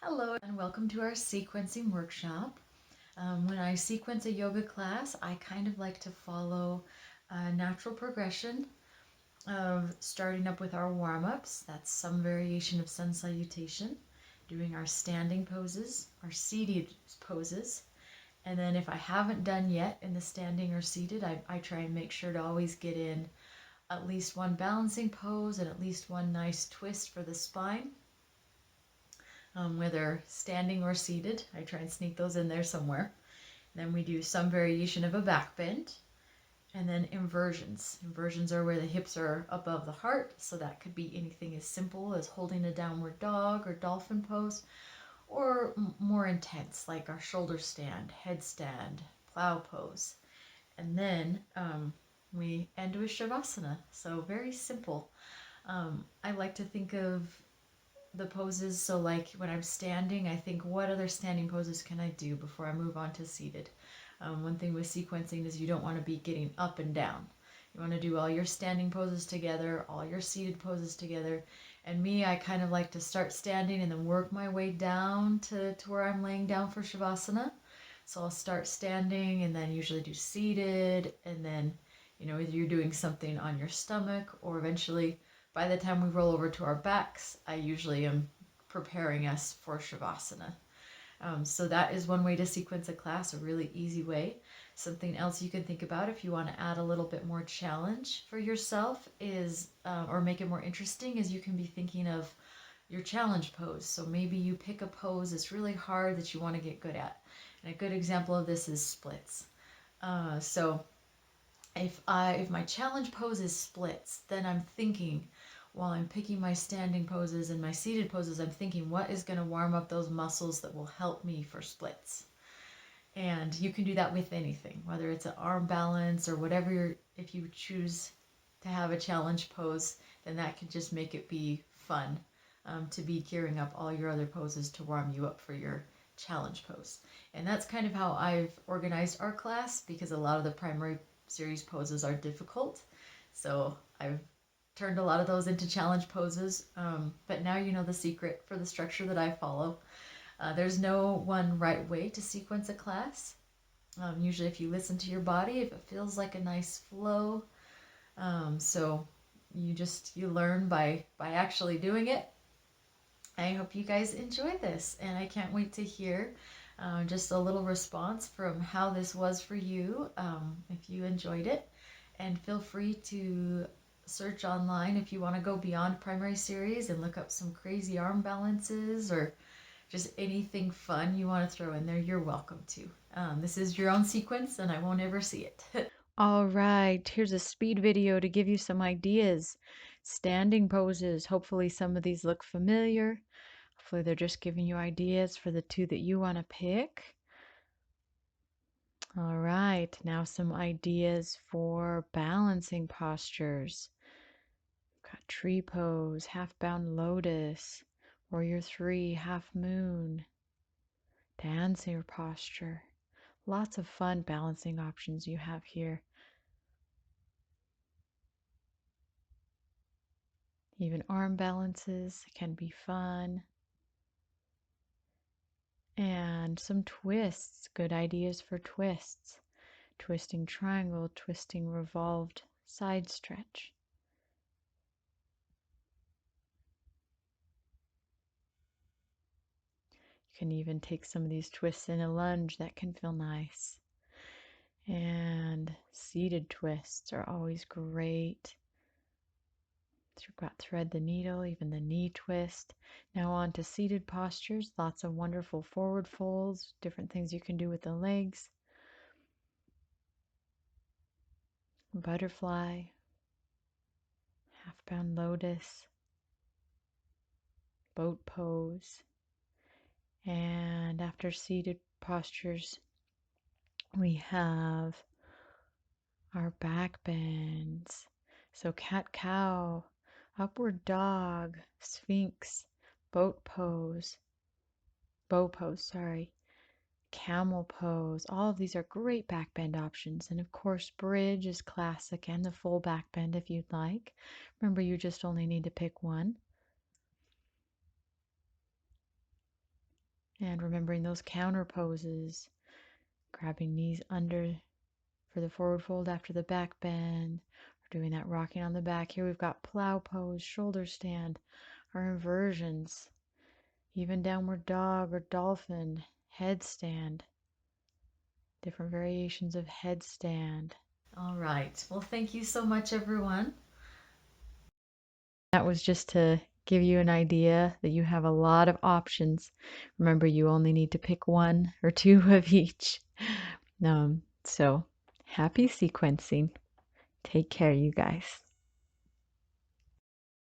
Hello and welcome to our sequencing workshop. When I sequence a yoga class, I kind of like to follow a natural progression of starting up with our warm-ups. That's some variation of sun salutation, doing our standing poses, our seated poses, and then if I haven't done yet in the standing or seated, I try and make sure to always get in at least one balancing pose and at least one nice twist for the spine. Whether standing or seated. I try and sneak those in there somewhere. Then we do some variation of a back bend, and then inversions. Inversions are where the hips are above the heart, so that could be anything as simple as holding a downward dog or dolphin pose, or more intense like our shoulder stand, headstand, plow pose. And then we end with shavasana, so very simple. I like to think of the poses. So like when I'm standing, I think what other standing poses can I do before I move on to seated. One thing with sequencing is you don't want to be getting up and down. You want to do all your standing poses together, all your seated poses together. And me, I kind of like to start standing and then work my way down to where I'm laying down for shavasana. So I'll start standing and then usually do seated, and then either you're doing something on your stomach, or eventually by the time we roll over to our backs, I usually am preparing us for shavasana. So that is one way to sequence a class, a really easy way. Something else you can think about if you want to add a little bit more challenge for yourself is, or make it more interesting, is you can be thinking of your challenge pose. So maybe you pick a pose that's really hard that you want to get good at. And a good example of this is splits. So if my challenge pose is splits, then I'm thinking, while I'm picking my standing poses and my seated poses, I'm thinking what is going to warm up those muscles that will help me for splits. And you can do that with anything, whether it's an arm balance or whatever if you choose to have a challenge pose, then that can just make it be fun, to be gearing up all your other poses to warm you up for your challenge pose. And that's kind of how I've organized our class, because a lot of the primary series poses are difficult. So I've turned a lot of those into challenge poses. But now you know the secret for the structure that I follow. There's no one right way to sequence a class. Usually if you listen to your body, if it feels like a nice flow. So you learn by actually doing it. I hope you guys enjoy this, and I can't wait to hear just a little response from how this was for you, if you enjoyed it. And feel free to search online if you want to go beyond primary series and look up some crazy arm balances or just anything fun you want to throw in there. You're welcome to. This is your own sequence, and I won't ever see it. All right, here's a speed video to give you some ideas. Standing poses. Hopefully some of these look familiar. Hopefully they're just giving you ideas for the two that you want to pick. All right, now some ideas for balancing postures. Got tree pose, half bound lotus, warrior three, half moon, dancer posture. Lots of fun balancing options you have here. Even arm balances can be fun. And some twists, good ideas for twists. Twisting triangle, twisting revolved side stretch. You can even take some of these twists in a lunge, that can feel nice. And seated twists are always great. You've got thread the needle, even the knee twist. Now on to seated postures, lots of wonderful forward folds, different things you can do with the legs. Butterfly, half bound lotus, boat pose. And after seated postures, we have our back bends. So cat-cow, upward dog, sphinx, boat pose, bow pose, sorry, camel pose. All of these are great back bend options. And of course, bridge is classic, and the full back bend if you'd like. Remember, you just only need to pick one. And remembering those counter poses, grabbing knees under for the forward fold after the back bend. We're doing that rocking on the back. Here we've got plow pose, shoulder stand, our inversions, even downward dog or dolphin, headstand, different variations of headstand. All right. Well, thank you so much, everyone. That was just to give you an idea that you have a lot of options. Remember, you only need to pick one or two of each. So happy sequencing. Take care, you guys.